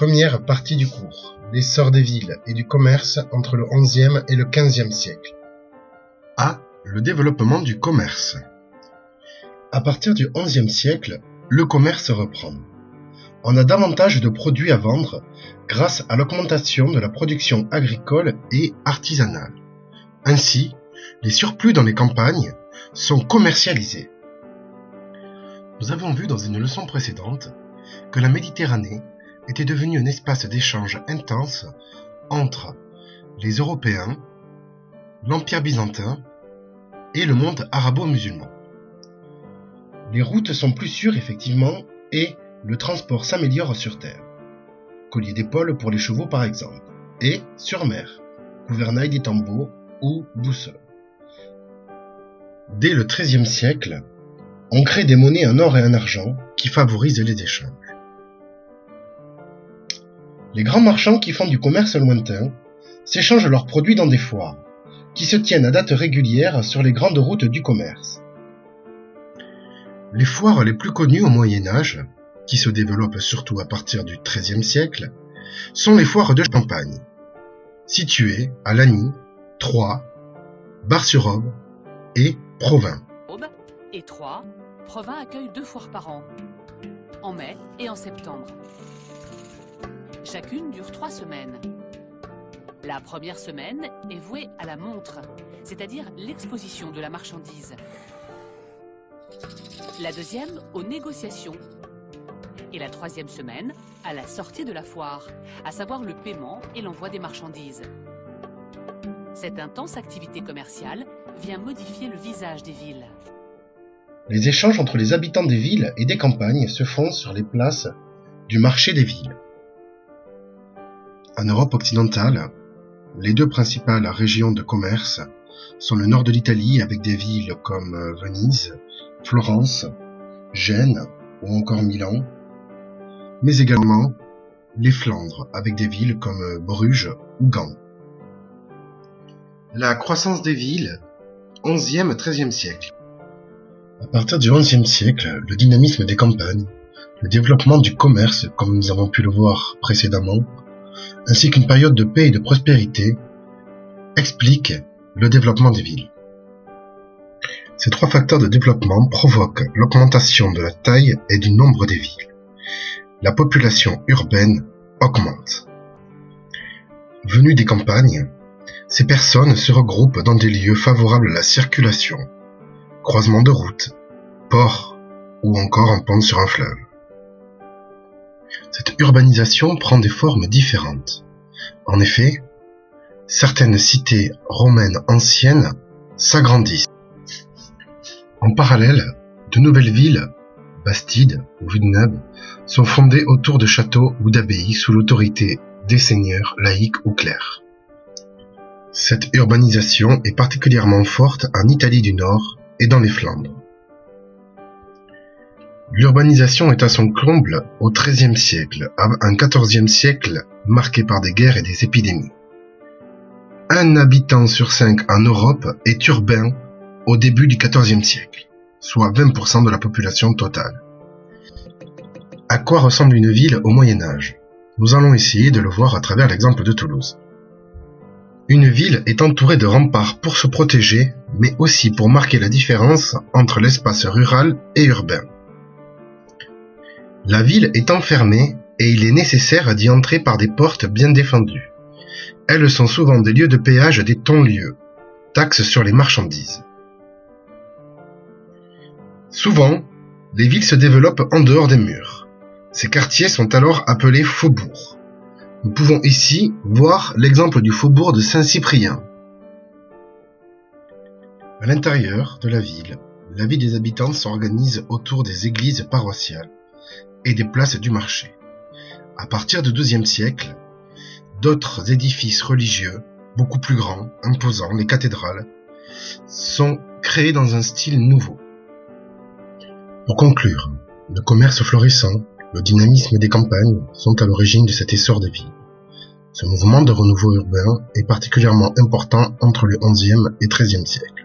Première partie du cours. L'essor des villes et du commerce entre le XIe et le XVe siècle. A. Le développement du commerce. À partir du XIe siècle, le commerce reprend. On a davantage de produits à vendre grâce à l'augmentation de la production agricole et artisanale. Ainsi, les surplus dans les campagnes sont commercialisés. Nous avons vu dans une leçon précédente que la Méditerranée était devenue un espace d'échange intense entre les Européens, l'Empire byzantin et le monde arabo-musulman. Les routes sont plus sûres effectivement et le transport s'améliore sur terre. Collier d'épaule pour les chevaux par exemple, et sur mer, gouvernail des tambours ou boussole. Dès le XIIIe siècle, on crée des monnaies en or et en argent qui favorisent les échanges. Les grands marchands qui font du commerce lointain s'échangent leurs produits dans des foires, qui se tiennent à date régulière sur les grandes routes du commerce. Les foires les plus connues au Moyen-Âge, qui se développent surtout à partir du XIIIe siècle, sont les foires de Champagne, situées à Lagny, Troyes, Bar-sur-Aube et Provins. Aube et Troyes, Provins accueille 2 foires par an, en mai et en septembre. Chacune dure 3 semaines. La première semaine est vouée à la montre, c'est-à-dire l'exposition de la marchandise. La deuxième aux négociations. Et la troisième semaine à la sortie de la foire, à savoir le paiement et l'envoi des marchandises. Cette intense activité commerciale vient modifier le visage des villes. Les échanges entre les habitants des villes et des campagnes se font sur les places du marché des villes. En Europe occidentale, les 2 principales régions de commerce sont le nord de l'Italie avec des villes comme Venise, Florence, Gênes ou encore Milan, mais également les Flandres avec des villes comme Bruges ou Gand. La croissance des villes, 11e, 13e siècle. À partir du 11e siècle, le dynamisme des campagnes, le développement du commerce, comme nous avons pu le voir précédemment, ainsi qu'une période de paix et de prospérité, expliquent le développement des villes. Ces 3 facteurs de développement provoquent l'augmentation de la taille et du nombre des villes. La population urbaine augmente. Venues des campagnes, ces personnes se regroupent dans des lieux favorables à la circulation, croisement de routes, ports ou encore en pente sur un fleuve. Cette urbanisation prend des formes différentes. En effet, certaines cités romaines anciennes s'agrandissent. En parallèle, de nouvelles villes, Bastides ou Villeneuve, sont fondées autour de châteaux ou d'abbayes sous l'autorité des seigneurs laïcs ou clercs. Cette urbanisation est particulièrement forte en Italie du Nord et dans les Flandres. L'urbanisation est à son comble au XIIIe siècle, un XIVe siècle marqué par des guerres et des épidémies. 1 habitant sur 5 en Europe est urbain au début du XIVe siècle, soit 20% de la population totale. À quoi ressemble une ville au Moyen-Âge? Nous allons essayer de le voir à travers l'exemple de Toulouse. Une ville est entourée de remparts pour se protéger, mais aussi pour marquer la différence entre l'espace rural et urbain. La ville est enfermée et il est nécessaire d'y entrer par des portes bien défendues. Elles sont souvent des lieux de péage des ton-lieux, taxes sur les marchandises. Souvent, les villes se développent en dehors des murs. Ces quartiers sont alors appelés faubourgs. Nous pouvons ici voir l'exemple du faubourg de Saint-Cyprien. À l'intérieur de la vie des habitants s'organise autour des églises paroissiales et des places du marché. À partir du XIIe siècle, d'autres édifices religieux, beaucoup plus grands, imposants, les cathédrales, sont créés dans un style nouveau. Pour conclure, le commerce florissant, le dynamisme des campagnes sont à l'origine de cet essor des villes. Ce mouvement de renouveau urbain est particulièrement important entre le XIe et XIIIe siècle.